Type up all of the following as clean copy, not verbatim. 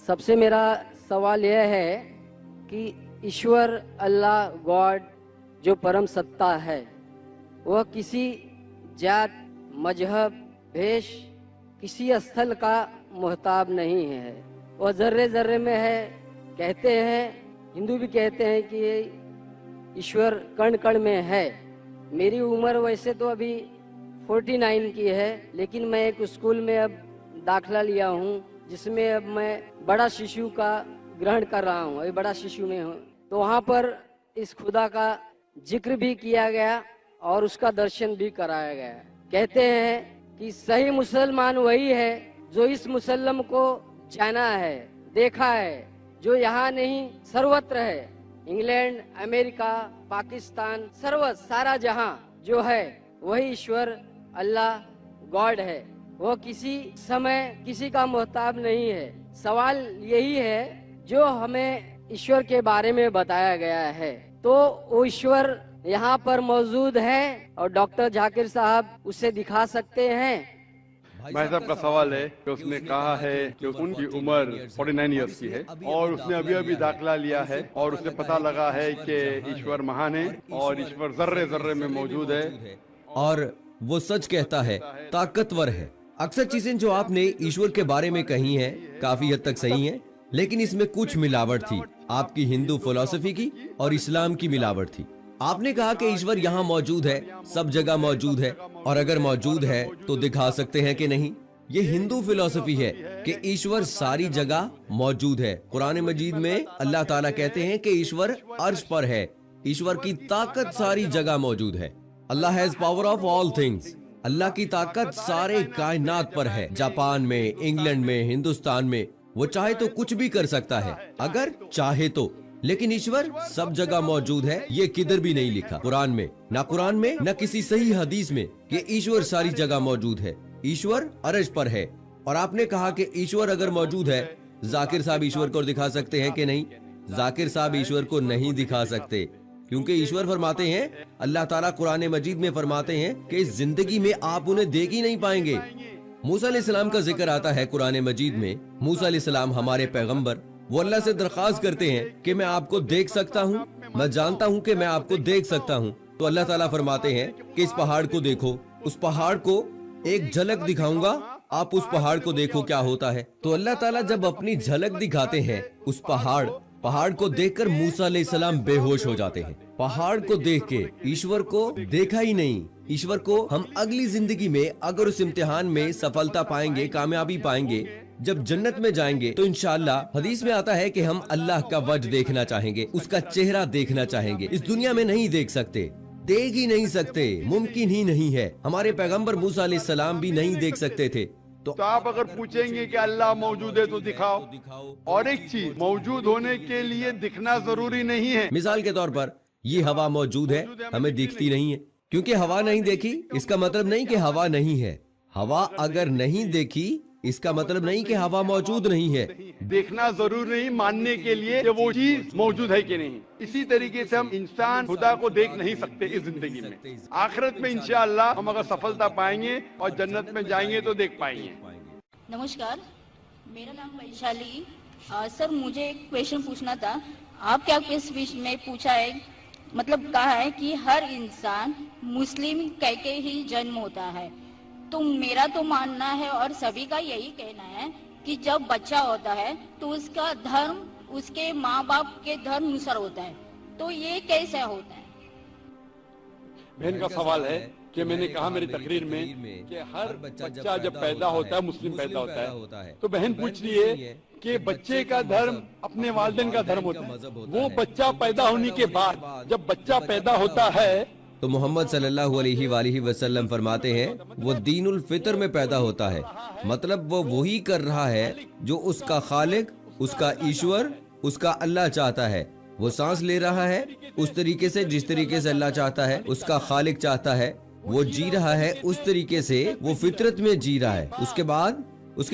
सबसे मेरा सवाल यह है कि ईश्वर अल्लाह गॉड जो परम सत्ता है वह किसी जात मजहब भेष किसी स्थल का मोहताब नहीं है। वह जर्रे जर्रे में है। कहते हैं, हिंदू भी कहते हैं कि ईश्वर कण कण में है। मेरी उम्र वैसे तो अभी 49 की है, लेकिन मैं एक स्कूल में अब दाखला लिया हूँ जिसमें अब मैं बड़ा शिशु का ग्रहण कर रहा हूँ। अभी बड़ा शिशु में हूँ, तो वहाँ पर इस खुदा का जिक्र भी किया गया और उसका दर्शन भी कराया गया। कहते हैं कि सही मुसलमान वही है जो इस मुसल्लम को जाना है, देखा है, जो यहाँ नहीं सर्वत्र है। इंग्लैंड, अमेरिका, पाकिस्तान, सारा जहां जो है वही ईश्वर अल्लाह गॉड है। वो किसी समय किसी का मोहताब नहीं है। सवाल यही है जो हमें ईश्वर के बारे में बताया गया है, तो वो ईश्वर यहाँ पर मौजूद है और डॉक्टर जाकिर साहब उसे दिखा सकते हैं। भाई साहब का सवाल है कि उसने कहा है कि उनकी उम्र 49 इयर्स की है और उसने अभी अभी दाखिला लिया है और उसे पता लगा है कि ईश्वर महान है और ईश्वर जर्रे जर्रे में मौजूद है और वो सच कहता है, ताकतवर है। अक्सर चीजें जो आपने ईश्वर के बारे में कही हैं काफी हद तक सही हैं, लेकिन इसमें कुछ मिलावट थी। आपकी हिंदू फिलॉसफी की और इस्लाम की मिलावट थी। आपने कहा कि ईश्वर यहाँ मौजूद है, सब जगह मौजूद है, और अगर मौजूद है तो दिखा सकते हैं कि नहीं। ये हिंदू फिलॉसफी है कि ईश्वर सारी जगह मौजूद है। कुरान मजीद में अल्लाह ताला कहते हैं कि ईश्वर अर्श पर है। ईश्वर की ताकत सारी जगह मौजूद है। Allah has power of all things. Allah की ताकत सारे कायनात पर है। जापान में, इंग्लैंड में, हिंदुस्तान में वो चाहे तो कुछ भी कर सकता है अगर चाहे तो, लेकिन ईश्वर सब जगह मौजूद है। ये किधर भी नहीं लिखा कुरान में, ना कुरान में, ना किसी सही हदीस में कि ईश्वर सारी जगह मौजूद है। ईश्वर अर्श पर है। और आपने कहा कि ईश्वर अगर मौजूद है, जाकिर साहब ईश्वर को दिखा सकते हैं कि नहीं? जाकिर साहब ईश्वर को नहीं दिखा सकते, क्योंकि ईश्वर फरमाते हैं, अल्लाह ताला कुरान मजीद में फरमाते हैं कि इस जिंदगी में आप उन्हें देख ही नहीं पाएंगे। मूसा अलैहिस्सलाम का जिक्र आता है कुरान मजीद में। मूसा अलैहिस्सलाम हमारे पैगंबर, वो अल्लाह से दरख्वास्त करते हैं कि मैं आपको देख सकता हूँ, मैं जानता हूँ कि मैं आपको देख सकता हूँ। तो अल्लाह ताला फरमाते हैं कि इस पहाड़ को देखो, उस पहाड़ को एक झलक दिखाऊंगा, आप उस पहाड़ को देखो क्या होता है। तो अल्लाह ताला जब अपनी झलक दिखाते हैं उस पहाड़ को देखकर मूसा अलैहिस्सलाम बेहोश हो जाते हैं। पहाड़ को देख के ईश्वर को देखा ही नहीं। ईश्वर को हम अगली जिंदगी में अगर उस इम्तिहान में सफलता पाएंगे, कामयाबी पाएंगे, जब जन्नत में जाएंगे तो इंशाअल्लाह हदीस में आता है कि हम अल्लाह का वजह देखना चाहेंगे, उसका चेहरा देखना चाहेंगे। इस दुनिया में नहीं देख सकते, देख ही नहीं सकते, मुमकिन ही नहीं है। हमारे पैगंबर मूसा अलैहिस्सलाम भी नहीं देख सकते थे। तो आप अगर पूछेंगे कि अल्लाह मौजूद है तो दिखाओ। और एक चीज, मौजूद होने के लिए दिखना जरूरी नहीं है। मिसाल के तौर पर ये हवा मौजूद है, हमें दिखती नहीं है। क्योंकि हवा नहीं देखी इसका मतलब नहीं कि हवा नहीं है। हवा अगर नहीं देखी इसका मतलब नहीं कि हवा मौजूद नहीं है। देखना जरूरी नहीं मानने के लिए कि वो चीज मौजूद है कि नहीं। इसी तरीके से हम इंसान खुदा को देख नहीं सकते इस जिंदगी में। आखिरत में इंशाअल्लाह हम अगर सफलता पाएंगे और जन्नत में जाएंगे तो देख पाएंगे। नमस्कार, मेरा नाम वैशाली। सर, मुझे एक क्वेश्चन पूछना था। आप क्या इस विषय में पूछा है, मतलब कहा है कि हर इंसान मुस्लिम कह के ही जन्म होता है। तो मेरा तो मानना है और सभी का यही कहना है कि जब बच्चा होता है तो उसका धर्म उसके माँ बाप के धर्म अनुसार होता है। तो ये कैसे होता है? बहन का सवाल है कि मैंने कहा मेरी तकरीर में कि हर बच्चा जब पैदा होता है मुस्लिम पैदा होता है। तो बहन पूछ रही है कि बच्चे का धर्म अपने वालिदैन का धर्म होता है। वो बच्चा पैदा होने के बाद जब बच्चा पैदा होता है तो मोहम्मद सल्लल्लाहु अलैहि वसल्लम फरमाते हैं वो दीनुल फितर में पैदा होता है। मतलब वो वही कर रहा है जो उसका खालिक, उसका ईश्वर, उसका अल्लाह चाहता है। वो सांस ले रहा है उस तरीके से जिस तरीके से अल्लाह चाहता है, उसका खालिक चाहता है। वो जी रहा है उस तरीके से, वो फितरत में जी रहा है। उसके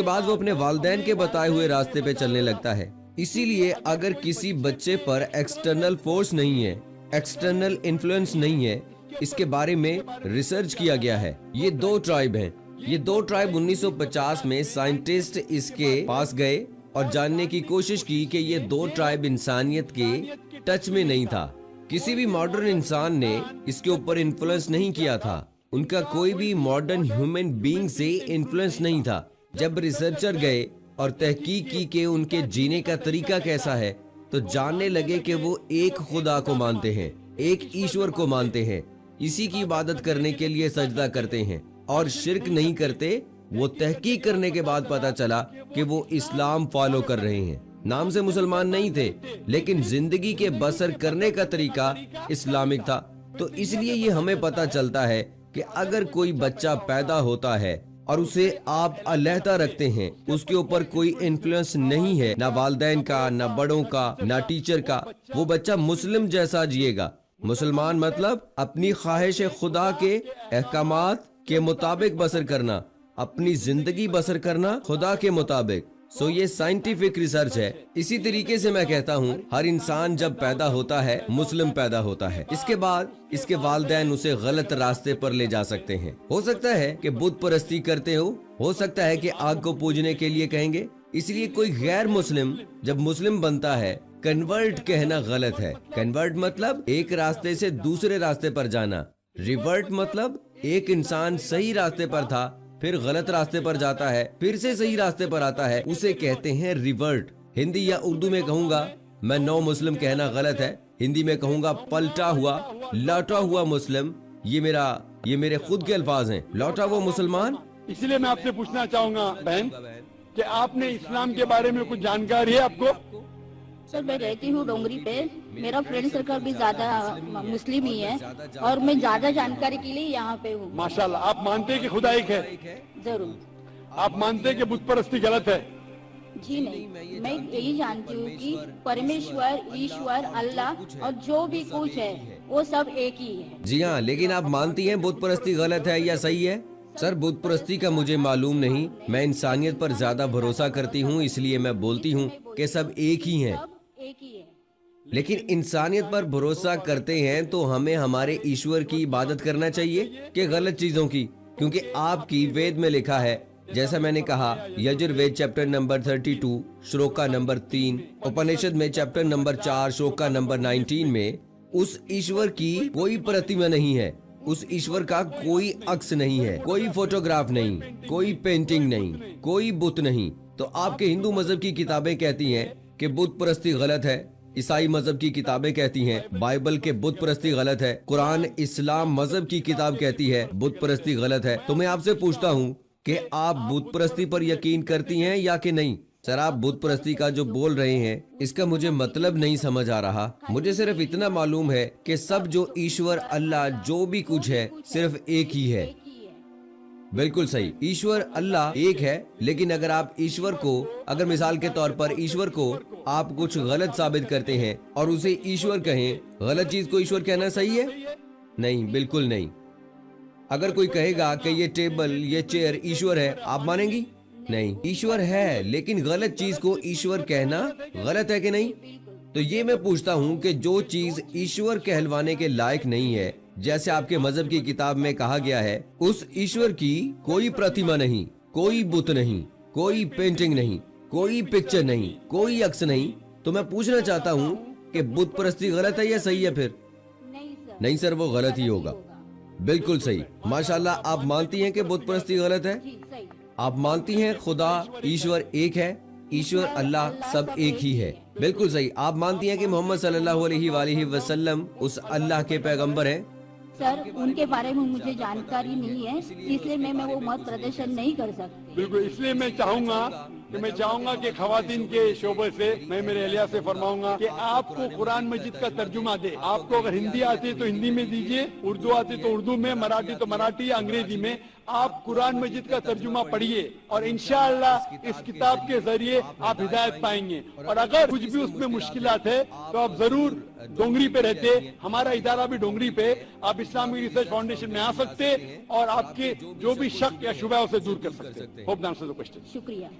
बाद वो अपने वालिदैन के बताए हुए रास्ते पे चलने लगता है। इसीलिए अगर किसी बच्चे पर एक्सटर्नल फोर्स नहीं है, एक्सटर्नल इन्फ्लुएंस नहीं है, इसके बारे में रिसर्च किया गया है। ये दो ट्राइब हैं। ये दो ट्राइब 1950 में साइंटिस्ट इसके पास गए और जानने की कोशिश की कि ये दो ट्राइब इंसानियत के टच में नहीं था। किसी भी मॉडर्न इंसान ने इसके ऊपर इन्फ्लुएंस नहीं किया था। उनका कोई भी मॉडर्न ह्यूमन बीइंग से इन्फ्लुएंस नहीं था। जब रिसर्चर गए और तहकीक की कि उनके जीने का तरीका कैसा है, तो जानने लगे कि वो एक खुदा को मानते हैं, एक ईश्वर को मानते हैं, इसी की इबादत करने के लिए सजदा करते हैं और शिर्क नहीं करते। वो तहकीक करने के बाद पता चला कि वो इस्लाम फॉलो कर रहे हैं। नाम से मुसलमान नहीं थे, लेकिन जिंदगी के बसर करने का तरीका इस्लामिक था। तो इसलिए ये हमें पता चलता है कि अगर कोई बच्चा पैदा होता है और उसे आप अलहदा रखते हैं, उसके ऊपर कोई इन्फ्लुएंस नहीं है, ना वालिदैन का, ना बड़ों का, ना टीचर का, वो बच्चा मुस्लिम जैसा जिएगा। मुसलमान मतलब अपनी ख्वाहिश खुदा के अहकामात के मुताबिक बसर करना, अपनी जिंदगी बसर करना खुदा के मुताबिक। सो ये साइंटिफिक रिसर्च है। इसी तरीके से मैं कहता हूँ, हर इंसान जब पैदा होता है मुस्लिम पैदा होता है। इसके बाद इसके वालिदैन उसे गलत रास्ते पर ले जा सकते हैं। हो सकता है कि बुत परस्ती करते हो सकता है कि आग को पूजने के लिए कहेंगे। इसलिए कोई गैर मुस्लिम जब मुस्लिम बनता है, कन्वर्ट कहना गलत है। कन्वर्ट मतलब एक रास्ते से दूसरे रास्ते पर जाना। रिवर्ट मतलब एक इंसान सही रास्ते पर था, फिर गलत रास्ते पर जाता है, फिर से सही रास्ते पर आता है, उसे कहते हैं रिवर्ट। हिंदी या उर्दू में कहूँगा मैं, नो मुस्लिम कहना गलत है। हिंदी में कहूँगा पलटा हुआ, लौटा हुआ मुस्लिम। ये मेरे खुद के अल्फाज हैं, लौटा हुआ मुसलमान। इसलिए मैं आपसे पूछना चाहूँगा बहन कि आपने इस्लाम के बारे में कुछ जानकारी है आपको? सर मैं रहती हूँ डोंगरी पे, मेरा फ्रेंड सर्कल भी ज्यादा मुस्लिम ही है और मैं ज्यादा जानकारी के लिए यहाँ पे हूँ। माशाल्लाह। आप मानते हैं कि खुदा एक है? जरूर। आप मानते हैं कि बुत परस्ती गलत है? जी नहीं, मैं यही जानती हूँ कि परमेश्वर, ईश्वर, अल्लाह और जो भी कुछ है वो सब एक ही है। जी हाँ, लेकिन आप मानती हैं बुत परस्ती गलत है या सही है? सर बुत परस्ती का मुझे मालूम नहीं, मैं इंसानियत पर ज्यादा भरोसा करती हूँ, इसलिए मैं बोलती हूँ कि सब एक ही हैं। एक ही है। लेकिन इंसानियत पर भरोसा करते हैं तो हमें हमारे ईश्वर की इबादत करना चाहिए कि गलत चीजों की? क्योंकि आपकी वेद में लिखा है, जैसा मैंने कहा, Yajurveda chapter number 32 shloka number 3, उपनिषद में चैप्टर नंबर 4 श्लोका नंबर 19 में उस ईश्वर की कोई प्रतिमा नहीं है, उस ईश्वर का कोई अक्स नहीं है, कोई फोटोग्राफ नहीं, कोई पेंटिंग नहीं, कोई बुत नहीं। तो आपके हिंदू मजहब की किताबें कहती हैं कि बुत परस्ती गलत है, ईसाई मजहब की किताबें कहती हैं बाइबल के बुत परस्ती गलत है, कुरान इस्लाम मजहब की किताब कहती है बुत परस्ती गलत है। तो मैं आपसे पूछता हूँ कि आप बुत परस्ती पर यकीन करती हैं या कि नहीं? सर आप बुत परस्ती का जो बोल रहे हैं इसका मुझे मतलब नहीं समझ आ रहा। मुझे सिर्फ इतना मालूम है कि सब जो ईश्वर, अल्लाह, जो भी कुछ है सिर्फ एक ही है। बिल्कुल सही, ईश्वर अल्लाह एक है। लेकिन अगर आप ईश्वर को, अगर मिसाल के तौर पर ईश्वर को आप कुछ गलत साबित करते हैं और उसे ईश्वर कहें, गलत चीज को ईश्वर कहना सही है? नहीं, बिल्कुल नहीं। अगर कोई कहेगा कि ये टेबल, ये चेयर ईश्वर है, आप मानेंगी? नहीं, ईश्वर है, लेकिन गलत चीज को ईश्वर कहना गलत है कि नहीं? तो ये मैं पूछता हूँ कि जो चीज ईश्वर कहलवाने के लायक नहीं है, जैसे आपके मजहब की किताब में कहा गया है, उस ईश्वर की कोई प्रतिमा नहीं, कोई बुत नहीं, कोई पेंटिंग नहीं, कोई पिक्चर नहीं, कोई अक्स नहीं, तो मैं पूछना चाहता हूँ कि बुत परस्ती गलत है या सही है? फिर नहीं सर, वो गलत ही होगा। बिल्कुल सही, माशाल्लाह। आप मानती हैं कि बुत परस्ती गलत है? आप मानती हैं खुदा ईश्वर एक है, ईश्वर अल्लाह सब एक ही है? बिल्कुल सही। आप मानती हैं कि मोहम्मद सल्लल्लाहु अलैहि वसल्लम उस अल्लाह के पैगंबर हैं? सर उनके बारे में मुझे जानकारी नहीं है, इसलिए मैं वो मत प्रदर्शन नहीं कर सकती। बिल्कुल, इसलिए मैं चाहूंगा कि खवातीन के शोबे से मैं मेरे एहलिया से फरमाऊंगा कि आपको कुरान मजीद का तर्जुमा दे। आपको अगर हिंदी आती है तो हिंदी में दीजिए, उर्दू आती तो उर्दू में, मराठी तो मराठी, अंग्रेजी में। आप कुरान मजीद का तर्जुमा पढ़िए और इंशाअल्लाह इस किताब के जरिए आप हिदायत पाएंगे। और अगर कुछ भी उसमें मुश्किलात है तो आप जरूर डोंगरी पे रहते, हमारा इदारा भी डोंगरी पे, आप इस्लामिक रिसर्च फाउंडेशन में आ सकते और आपके जो भी शक या शुबह उसे दूर कर सकते। Hope the answer the question. शुक्रिया।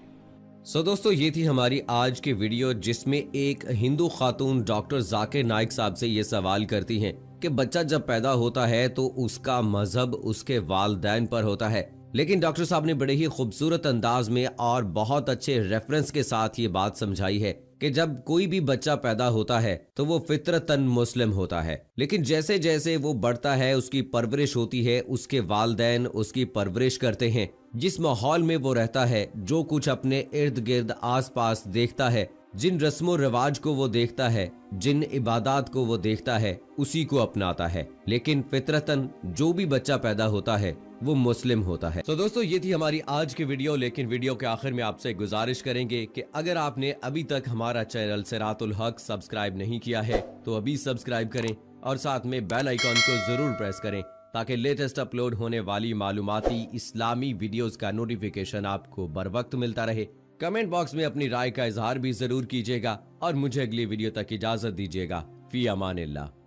सो दोस्तों, ये थी हमारी आज की वीडियो, जिसमें एक हिंदू खातून डॉक्टर जाकिर नाइक साहब से ये सवाल करती हैं कि बच्चा जब पैदा होता है तो उसका मजहब उसके वालिदैन पर होता है, लेकिन डॉक्टर साहब ने बड़े ही खूबसूरत अंदाज में और बहुत अच्छे रेफरेंस के साथ ये बात समझाई है कि जब कोई भी बच्चा पैदा होता है तो वो फितरतन मुस्लिम होता है, लेकिन जैसे जैसे वो बढ़ता है उसकी परवरिश होती है, उसके वालिदैन उसकी परवरिश करते हैं, जिस माहौल में वो रहता है, जो कुछ अपने इर्द गिर्द आसपास देखता है, जिन रस्मों रिवाज को वो देखता है, जिन इबादत को वो देखता है, उसी को अपनाता है। लेकिन फितरतन जो भी बच्चा पैदा होता है वो मुस्लिम होता है। तो दोस्तों ये थी हमारी आज की वीडियो, लेकिन वीडियो के आखिर में आपसे गुजारिश करेंगे कि अगर आपने अभी तक हमारा चैनल सिरातुल हक सब्सक्राइब नहीं किया है तो अभी सब्सक्राइब करें और साथ में बेल आइकॉन को जरूर प्रेस करें ताकि लेटेस्ट अपलोड होने वाली मालूमाती इस्लामी वीडियोस का नोटिफिकेशन आपको बर वक्त मिलता रहे। कमेंट बॉक्स में अपनी राय का इजहार भी जरूर कीजिएगा और मुझे अगली वीडियो तक इजाजत दीजिएगा। फी अमानिल्लाह।